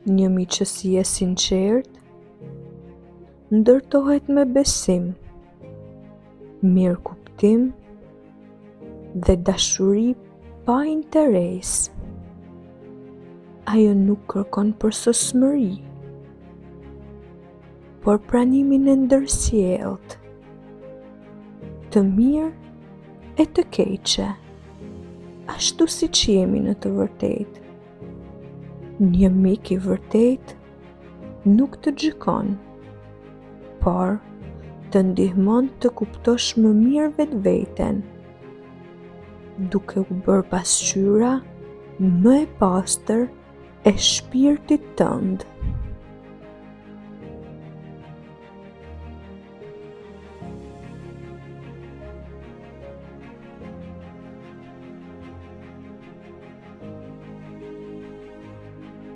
Një miqësie sinqert ndërtohet me besim, mirë kuptim dhe dashuri pa interes. Ajo nuk kërkon përsosmëri, por pranimin e ndërsjellët, të mirë e të keqe, ashtu siç jemi në të vërtetë. Një mik i vërtet nuk të gjykon, por të ndihmon të kuptosh më mirë vetveten, duke u bërë pasqyra më e pastër e shpirtit tënd.